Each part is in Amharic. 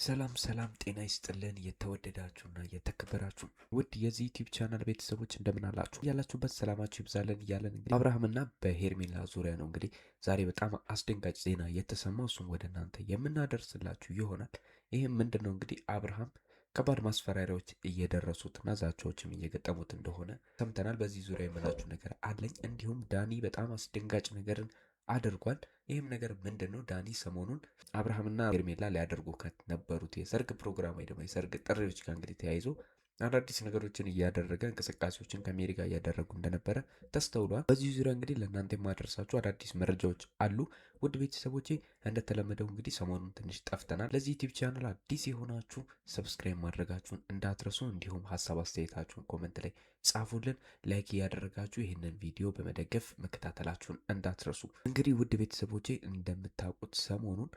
ሰላም ሰላም ጤና ይስጥልን የተወደዳችሁና የተከበራችሁ ውድ የዚህ ዩቲዩብ ቻናል ቤተሰቦች እንደምን አላችሁ? ያላችሁበት ሰላማችሁ ይብዛልን እያለን እንግዲህ አብርሃምና በሄርሜላ ዙሪያ ነው እንግዲህ ዛሬ በጣም አስደንጋጭ ዜና የተሰማው እሱም ወደ እናንተ የምናደርስላችሁ ይሆናል። ይህም ምንድን ነው እንግዲህ አብርሃም ከባድ ማስፈራሪያዎች እየደረሱትና ዛቻዎችም እየገጠሙት እንደሆነ ሰምተናል። በዚህ ዙሪያ የምላችሁ ነገር አለኝ። እንዲሁም ዳኒ በጣም አስደንጋጭ ነገርን አድርጓል። ይህም ነገር ምንድን ነው? ዳኒ ሰሞኑን አብርሃምና ሄርሜላ ሊያደርጉ ከነበሩት የሰርግ ፕሮግራም ወይ ደግሞ የሰርግ ጥሪዎች ጋር እንግዲህ ተያይዞ አዳዲስ ነገሮችን እያደረገ እንቅስቃሴዎችን ከሜሪ ጋር እያደረጉ እንደነበረ ተስተውሏል። በዚህ ዙሪያ እንግዲህ ለእናንተ የማደርሳችሁ አዳዲስ መረጃዎች አሉ። ውድ ቤተሰቦቼ እንደተለመደው እንግዲህ ሰሞኑን ትንሽ ጠፍተናል። ለዚህ ዩቲዩብ ቻናል አዲስ የሆናችሁ ሰብስክራይብ ማድረጋችሁን እንዳትረሱ፣ እንዲሁም ሀሳብ አስተያየታችሁን ኮመንት ላይ ጻፉልን። ላይክ እያደረጋችሁ ይህንን ቪዲዮ በመደገፍ መከታተላችሁን እንዳትረሱ። እንግዲህ ውድ ቤተሰቦቼ እንደምታውቁት ሰሞኑን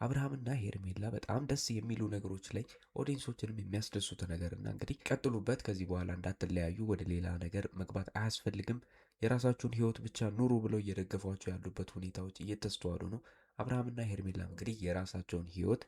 አብርሃምና ሄርሜላ በጣም ደስ የሚሉ ነገሮች ላይ ኦዲየንሶችንም የሚያስደሱት ነገርና እንግዲህ ቀጥሉበት፣ ከዚህ በኋላ እንዳትለያዩ፣ ወደ ሌላ ነገር መግባት አያስፈልግም፣ የራሳችሁን ህይወት ብቻ ኑሩ ብለው እየደገፏቸው ያሉበት ሁኔታዎች እየተስተዋሉ ነው። አብርሃምና ሄርሜላ እንግዲህ የራሳቸውን ህይወት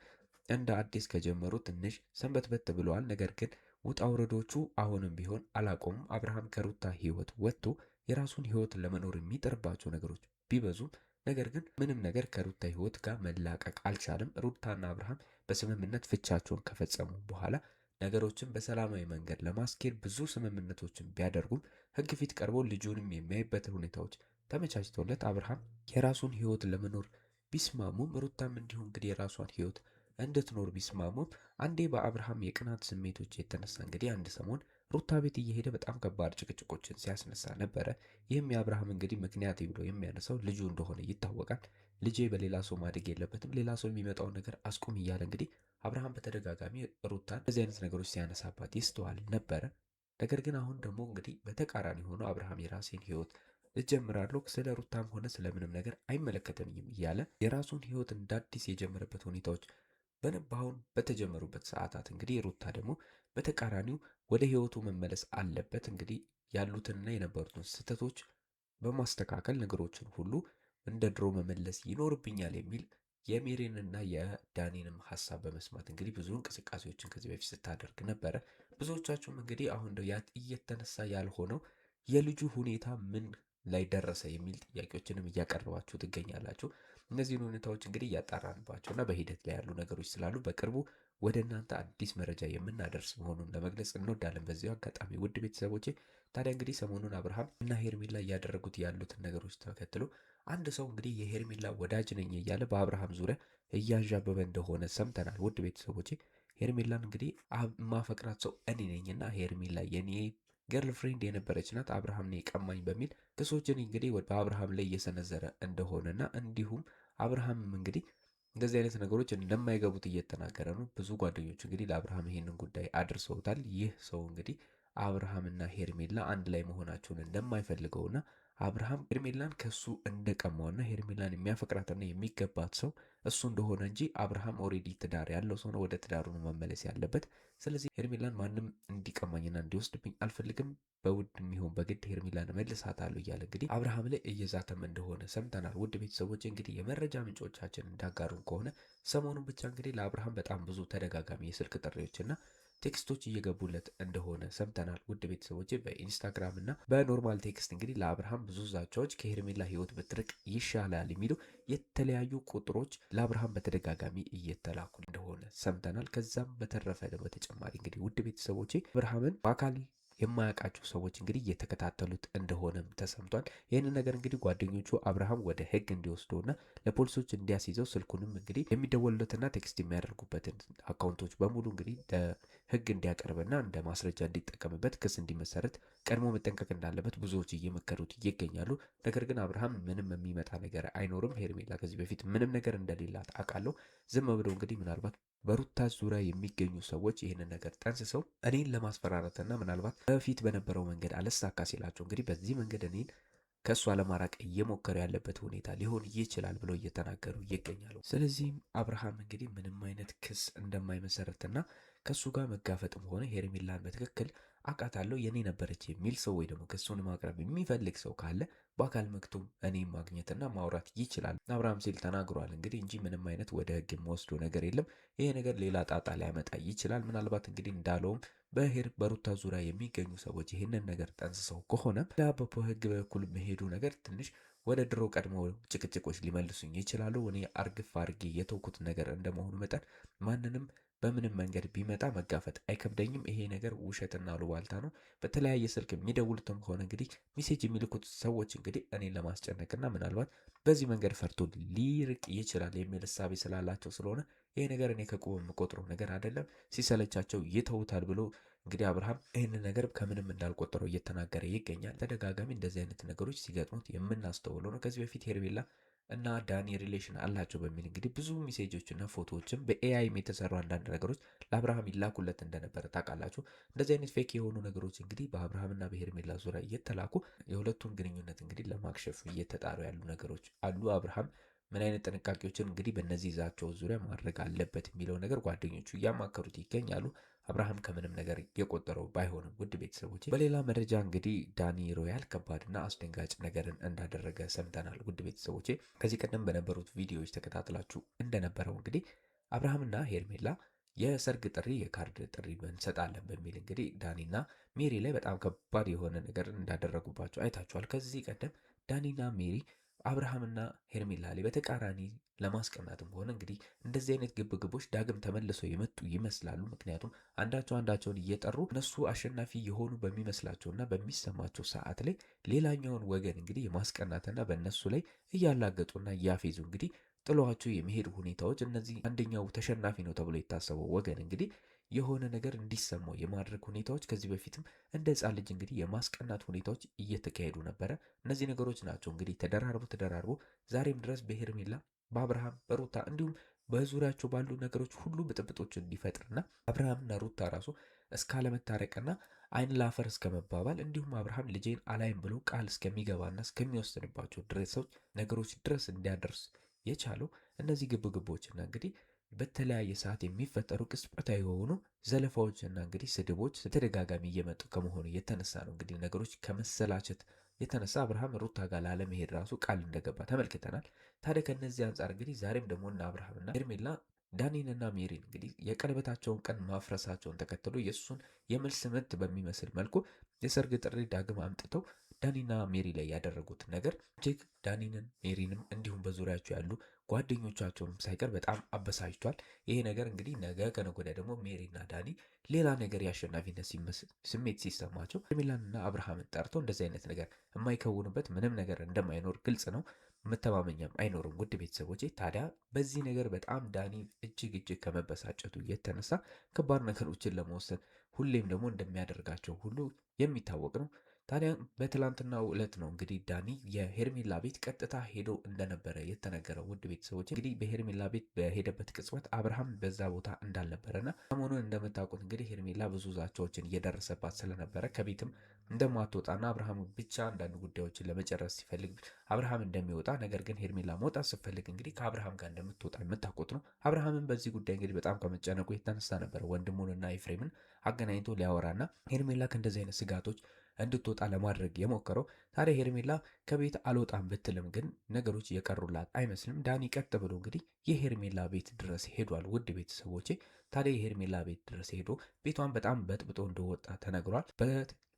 እንደ አዲስ ከጀመሩ ትንሽ ሰንበትበት ብለዋል። ነገር ግን ውጣ ውረዶቹ አሁንም ቢሆን አላቆሙም። አብርሃም ከሩታ ህይወት ወጥቶ የራሱን ህይወት ለመኖር የሚጥርባቸው ነገሮች ቢበዙም ነገር ግን ምንም ነገር ከሩታ ህይወት ጋር መላቀቅ አልቻለም። ሩታና አብርሃም በስምምነት ፍቻቸውን ከፈጸሙ በኋላ ነገሮችን በሰላማዊ መንገድ ለማስኬድ ብዙ ስምምነቶችን ቢያደርጉም ህግ ፊት ቀርቦ ልጁንም የሚያይበት ሁኔታዎች ተመቻችተውለት አብርሃም የራሱን ህይወት ለመኖር ቢስማሙም ሩታም እንዲሁ እንግዲህ የራሷን ህይወት እንድትኖር ቢስማሙም አንዴ በአብርሃም የቅናት ስሜቶች የተነሳ እንግዲህ አንድ ሰሞን ሩታ ቤት እየሄደ በጣም ከባድ ጭቅጭቆችን ሲያስነሳ ነበረ። ይህም የአብርሃም እንግዲህ ምክንያት ብሎ የሚያነሳው ልጁ እንደሆነ ይታወቃል። ልጄ በሌላ ሰው ማደግ የለበትም፣ ሌላ ሰው የሚመጣውን ነገር አስቁም እያለ እንግዲህ አብርሃም በተደጋጋሚ ሩታን እዚህ አይነት ነገሮች ሲያነሳባት ይስተዋል ነበረ። ነገር ግን አሁን ደግሞ እንግዲህ በተቃራኒ ሆኖ አብርሃም የራሴን ህይወት እጀምራለሁ፣ ስለ ሩታም ሆነ ስለምንም ነገር አይመለከተኝም እያለ የራሱን ህይወት እንደ አዲስ የጀመረበት ሁኔታዎች በነባሁን በተጀመሩበት ሰዓታት እንግዲህ ሩታ ደግሞ በተቃራኒው ወደ ህይወቱ መመለስ አለበት። እንግዲህ ያሉትንና የነበሩትን ስህተቶች በማስተካከል ነገሮችን ሁሉ እንደ ድሮ መመለስ ይኖርብኛል የሚል የሜሪንና የዳኒንም ሀሳብ በመስማት እንግዲህ ብዙ እንቅስቃሴዎችን ከዚህ በፊት ስታደርግ ነበረ። ብዙዎቻችሁም እንግዲህ አሁን እየተነሳ ያልሆነው የልጁ ሁኔታ ምን ላይ ደረሰ የሚል ጥያቄዎችንም እያቀረባችሁ ትገኛላችሁ። እነዚህን ሁኔታዎች እንግዲህ እያጣራንባቸውና በሂደት ላይ ያሉ ነገሮች ስላሉ በቅርቡ ወደ እናንተ አዲስ መረጃ የምናደርስ መሆኑን ለመግለጽ እንወዳለን። በዚሁ አጋጣሚ ውድ ቤተሰቦቼ ታዲያ እንግዲህ ሰሞኑን አብርሃም እና ሄርሜላ እያደረጉት ያሉትን ነገሮች ተከትሎ አንድ ሰው እንግዲህ የሄርሜላ ወዳጅ ነኝ እያለ በአብርሃም ዙሪያ እያዣበበ እንደሆነ ሰምተናል። ውድ ቤተሰቦቼ ሄርሜላን እንግዲህ ማፈቅራት ሰው እኔ ነኝና ሄርሜላ የኔ ገርል ፍሬንድ የነበረች ናት፣ አብርሃም ነው የቀማኝ በሚል ክሶችን እንግዲህ በአብርሃም ላይ እየሰነዘረ እንደሆነና እንዲሁም አብርሃምም እንግዲህ እንደዚህ አይነት ነገሮች እንደማይገቡት እየተናገረ ነው። ብዙ ጓደኞች እንግዲህ ለአብርሃም ይሄንን ጉዳይ አድርሰውታል። ይህ ሰው እንግዲህ አብርሃምና ሄርሜላ አንድ ላይ መሆናቸውን እንደማይፈልገውና አብርሃም ሄርሜላን ከሱ እንደቀማውና ሄርሜላን የሚያፈቅራትና የሚገባት ሰው እሱ እንደሆነ እንጂ አብርሃም ኦሬዲ ትዳር ያለው ሰው ነው፣ ወደ ትዳሩ ነው መመለስ ያለበት። ስለዚህ ሄርሜላን ማንም እንዲቀማኝና እንዲወስድብኝ አልፈልግም፣ በውድ የሚሆን በግድ ሄርሜላን እመልሳታለሁ እያለ እንግዲህ አብርሃም ላይ እየዛተም እንደሆነ ሰምተናል። ውድ ቤተሰቦች እንግዲህ የመረጃ ምንጮቻችን እንዳጋሩን ከሆነ ሰሞኑን ብቻ እንግዲህ ለአብርሃም በጣም ብዙ ተደጋጋሚ የስልክ ጥሪዎችና ቴክስቶች እየገቡለት እንደሆነ ሰምተናል። ውድ ቤተሰቦች በኢንስታግራም እና በኖርማል ቴክስት እንግዲህ ለአብርሃም ብዙ ዛቻዎች ከሄርሜላ ህይወት ብትርቅ ይሻላል የሚሉ የተለያዩ ቁጥሮች ለአብርሃም በተደጋጋሚ እየተላኩ እንደሆነ ሰምተናል። ከዛም በተረፈ በተጨማሪ እንግዲህ ውድ ቤተሰቦቼ አብርሃምን በአካል የማያውቃቸው ሰዎች እንግዲህ እየተከታተሉት እንደሆነም ተሰምቷል። ይህንን ነገር እንግዲህ ጓደኞቹ አብርሃም ወደ ህግ እንዲወስደውና ለፖሊሶች እንዲያስይዘው ስልኩንም እንግዲህ የሚደወሉለትና ቴክስት የሚያደርጉበትን አካውንቶች በሙሉ እንግዲህ ለህግ እንዲያቀርብና እንደ ማስረጃ እንዲጠቀምበት ክስ እንዲመሰረት ቀድሞ መጠንቀቅ እንዳለበት ብዙዎች እየመከሩት ይገኛሉ። ነገር ግን አብርሃም ምንም የሚመጣ ነገር አይኖርም፣ ሄርሜላ ከዚህ በፊት ምንም ነገር እንደሌላት አውቃለሁ። ዝም ብለው እንግዲህ ምናልባት በሩታ ዙሪያ የሚገኙ ሰዎች ይህንን ነገር ጠንስሰው እኔን ለማስፈራራትና ምናልባት በፊት በነበረው መንገድ አለሳካ ሲላቸው እንግዲህ በዚህ መንገድ እኔን ከእሷ ለማራቅ እየሞከረ ያለበት ሁኔታ ሊሆን ይችላል ብለው እየተናገሩ ይገኛሉ። ስለዚህም አብርሃም እንግዲህ ምንም አይነት ክስ እንደማይመሰረትና ከእሱ ጋር መጋፈጥም ሆነ ሄርሜላን በትክክል አውቃታለሁ የኔ ነበረች የሚል ሰው ወይ ደግሞ ክሱን ማቅረብ የሚፈልግ ሰው ካለ በአካል መጥቶ እኔም ማግኘትና ማውራት ይችላል አብርሃም ሲል ተናግሯል። እንግዲህ እንጂ ምንም አይነት ወደ ህግ የሚወስዶ ነገር የለም። ይሄ ነገር ሌላ ጣጣ ሊያመጣ ይችላል። ምናልባት እንግዲህ እንዳለውም በሩታ ዙሪያ የሚገኙ ሰዎች ይህንን ነገር ጠንስሰው ከሆነ በህግ በኩል መሄዱ ነገር ትንሽ ወደ ድሮ ቀድሞ ጭቅጭቆች ሊመልሱኝ ይችላሉ። እኔ አርግፍ አርጌ የተውኩት ነገር እንደመሆኑ መጠን ማንንም በምንም መንገድ ቢመጣ መጋፈጥ አይከብደኝም። ይሄ ነገር ውሸትና አሉባልታ ነው። በተለያየ ስልክ የሚደውሉትም ከሆነ እንግዲህ ሜሴጅ የሚልኩት ሰዎች እንግዲህ እኔን ለማስጨነቅና ምናልባት በዚህ መንገድ ፈርቶ ሊርቅ ይችላል የሚል እሳቤ ስላላቸው ስለሆነ ይሄ ነገር እኔ ከቁብ የምቆጥረው ነገር አይደለም። ሲሰለቻቸው ይተውታል ብሎ እንግዲህ አብርሃም ይህንን ነገር ከምንም እንዳልቆጠረው እየተናገረ ይገኛል። ተደጋጋሚ እንደዚህ አይነት ነገሮች ሲገጥሙት የምናስተውለው ነው። ከዚህ በፊት ሄርሜላ እና ዳኒ ሪሌሽን አላቸው በሚል እንግዲህ ብዙ ሜሴጆችና ፎቶዎችም በኤአይም የተሰሩ አንዳንድ ነገሮች ለአብርሃም ይላኩለት እንደነበረ ታውቃላችሁ። እንደዚህ አይነት ፌክ የሆኑ ነገሮች እንግዲህ በአብርሃምና በሄርሜላ ዙሪያ እየተላኩ የሁለቱን ግንኙነት እንግዲህ ለማክሸፍ እየተጣሩ ያሉ ነገሮች አሉ። አብርሃም ምን አይነት ጥንቃቄዎችን እንግዲህ በእነዚህ ይዛቸው ዙሪያ ማድረግ አለበት የሚለው ነገር ጓደኞቹ እያማከሩት ይገኛሉ። አብርሃም ከምንም ነገር የቆጠረው ባይሆንም ውድ ቤተሰቦች፣ በሌላ መረጃ እንግዲህ ዳኒ ሮያል ከባድና አስደንጋጭ ነገርን እንዳደረገ ሰምተናል። ውድ ቤተሰቦቼ ከዚህ ቀደም በነበሩት ቪዲዮዎች ተከታትላችሁ እንደነበረው እንግዲህ አብርሃምና ሄርሜላ የሰርግ ጥሪ የካርድ ጥሪ እንሰጣለን በሚል እንግዲህ ዳኒና ሜሪ ላይ በጣም ከባድ የሆነ ነገር እንዳደረጉባቸው አይታችኋል። ከዚህ ቀደም ዳኒና ሜሪ አብርሃምና ሄርሜላ ላይ በተቃራኒ ለማስቀናትም ሆነ እንግዲህ እንደዚህ አይነት ግብግቦች ዳግም ተመልሰው የመጡ ይመስላሉ። ምክንያቱም አንዳቸው አንዳቸውን እየጠሩ እነሱ አሸናፊ የሆኑ በሚመስላቸውና በሚሰማቸው ሰዓት ላይ ሌላኛውን ወገን እንግዲህ የማስቀናትና በእነሱ ላይ እያላገጡና እያፌዙ እንግዲህ ጥለዋቸው የሚሄዱ ሁኔታዎች እነዚህ አንደኛው ተሸናፊ ነው ተብሎ የታሰበው ወገን እንግዲህ የሆነ ነገር እንዲሰማው የማድረግ ሁኔታዎች ከዚህ በፊትም እንደ ሕፃን ልጅ እንግዲህ የማስቀናት ሁኔታዎች እየተካሄዱ ነበረ። እነዚህ ነገሮች ናቸው እንግዲህ ተደራርቦ ዛሬም ድረስ በሄርሜላ በአብርሃም በሩታ እንዲሁም በዙሪያቸው ባሉ ነገሮች ሁሉ ብጥብጦች እንዲፈጥርና አብርሃምና ሩታ ራሱ እስካለመታረቅና አይን ላፈር እስከመባባል እንዲሁም አብርሃም ልጄን አላይም ብሎ ቃል እስከሚገባና እስከሚወስንባቸው ድረሶች ነገሮች ድረስ እንዲያደርስ የቻለው እነዚህ ግብግቦችና እንግዲህ በተለያየ ሰዓት የሚፈጠሩ ቅጽበታዊ የሆኑ ዘለፋዎችና እንግዲህ ስድቦች ተደጋጋሚ እየመጡ ከመሆኑ የተነሳ ነው። እንግዲህ ነገሮች ከመሰላቸት የተነሳ አብርሃም ሩታ ጋር ላለመሄድ ራሱ ቃል እንደገባ ተመልክተናል። ታዲያ ከነዚህ አንጻር እንግዲህ ዛሬም ደግሞ እና አብርሃምና ሄርሜላ ዳኒንና ሜሪን እንግዲህ የቀለበታቸውን ቀን ማፍረሳቸውን ተከትሎ የእሱን የመልስ ምት በሚመስል መልኩ የሰርግ ጥሪ ዳግም አምጥተው ዳኒና ሜሪ ላይ ያደረጉት ነገር እጅግ ዳኒንን ሜሪንም እንዲሁም በዙሪያቸው ያሉ ጓደኞቻቸውንም ሳይቀር በጣም አበሳጭቷል። ይሄ ነገር እንግዲህ ነገ ከነገ ወዲያ ደግሞ ሜሪና ዳኒ ሌላ ነገር የአሸናፊነት ስሜት ሲሰማቸው ሄርሜላንና አብርሃምን ጠርተው እንደዚህ አይነት ነገር የማይከውኑበት ምንም ነገር እንደማይኖር ግልጽ ነው። መተማመኛም አይኖርም። ውድ ቤተሰቦቼ ታዲያ በዚህ ነገር በጣም ዳኒ እጅግ ከመበሳጨቱ የተነሳ ከባድ ነገሮችን ለመወሰን ሁሌም ደግሞ እንደሚያደርጋቸው ሁሉ የሚታወቅ ነው። ታዲያ በትላንትናው ዕለት ነው እንግዲህ ዳኒ የሄርሜላ ቤት ቀጥታ ሄዶ እንደነበረ የተነገረው። ውድ ቤተሰቦች እንግዲህ በሄርሜላ ቤት በሄደበት ቅጽበት አብርሃም በዛ ቦታ እንዳልነበረና ሰሞኑን እንደምታውቁት እንግዲህ ሄርሜላ ብዙ ዛቻዎችን እየደረሰባት ስለነበረ ከቤትም እንደማትወጣና አብርሃም ብቻ አንዳንድ ጉዳዮችን ለመጨረስ ሲፈልግ አብርሃም እንደሚወጣ ነገር ግን ሄርሜላ መውጣት ስትፈልግ እንግዲህ ከአብርሃም ጋር እንደምትወጣ የምታውቁት ነው። አብርሃምን በዚህ ጉዳይ እንግዲህ በጣም ከመጨነቁ የተነሳ ነበረ ወንድሙንና ኤፍሬምን አገናኝቶ ሊያወራና ሄርሜላ ከእንደዚህ አይነት ስጋቶች እንድትወጣ ለማድረግ የሞከረው። ታዲያ ሄርሜላ ከቤት አልወጣም ብትልም ግን ነገሮች የቀሩላት አይመስልም። ዳኒ ቀጥ ብሎ እንግዲህ የሄርሜላ ቤት ድረስ ሄዷል። ውድ ቤተሰቦቼ ታዲያ የሄርሜላ ቤት ድረስ ሄዶ ቤቷን በጣም በጥብጦ እንደወጣ ተነግሯል።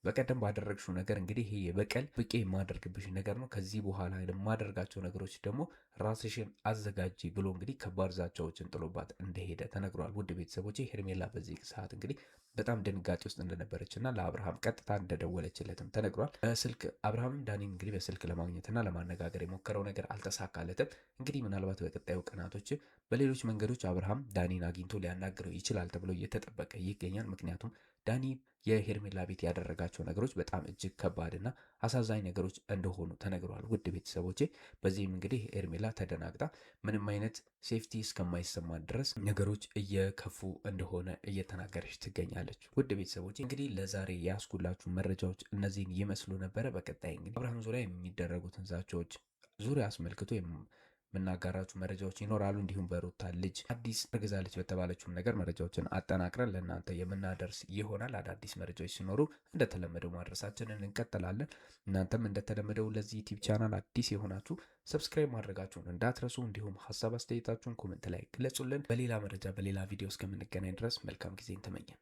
በቀደም ባደረግሽው ነገር እንግዲህ ይሄ የበቀል ብቄ የማደርግብሽ ነገር ነው። ከዚህ በኋላ የማደርጋቸው ነገሮች ደግሞ ራስሽን አዘጋጂ ብሎ እንግዲህ ከባድ ዛቻዎችን ጥሎባት እንደሄደ ተነግሯል። ውድ ቤተሰቦቼ ሄርሜላ በዚህ ሰዓት እንግዲህ በጣም ድንጋጤ ውስጥ እንደነበረችና ለአብርሃም ቀጥታ እንደደወለችለትም ተነግሯል። በስልክ አብርሃምም ዳኒን እንግዲህ በስልክ ለማግኘትና ለማነጋገር የሞከረው ነገር አልተሳካለትም። እንግዲህ ምናልባት በቀጣዩ ቀናቶች በሌሎች መንገዶች አብርሃም ዳኒን አግኝቶ ሊያናግረው ይችላል ተብሎ እየተጠበቀ ይገኛል። ምክንያቱም ዳኒ የሄርሜላ ቤት ያደረጋቸው ነገሮች በጣም እጅግ ከባድና አሳዛኝ ነገሮች እንደሆኑ ተነግረዋል። ውድ ቤተሰቦቼ በዚህም እንግዲህ ሄርሜላ ተደናግጣ ምንም አይነት ሴፍቲ እስከማይሰማት ድረስ ነገሮች እየከፉ እንደሆነ እየተናገረች ትገኛለች። ውድ ቤተሰቦቼ እንግዲህ ለዛሬ ያስኩላችሁ መረጃዎች እነዚህን ይመስሉ ነበረ። በቀጣይ እንግዲህ አብርሃም ዙሪያ የሚደረጉትን ዛቻዎች ዙሪያ አስመልክቶ የምናጋራችሁ መረጃዎች ይኖራሉ። እንዲሁም በሩታ ልጅ አዲስ እርግዛለች በተባለችውም ነገር መረጃዎችን አጠናቅረን ለእናንተ የምናደርስ ይሆናል። አዳዲስ መረጃዎች ሲኖሩ እንደተለመደው ማድረሳችንን እንቀጥላለን። እናንተም እንደተለመደው ለዚህ ዩቲዩብ ቻናል አዲስ የሆናችሁ ሰብስክራይብ ማድረጋችሁን እንዳትረሱ። እንዲሁም ሀሳብ አስተያየታችሁን ኮመንት ላይ ግለጹልን። በሌላ መረጃ በሌላ ቪዲዮ እስከምንገናኝ ድረስ መልካም ጊዜን ተመኘን።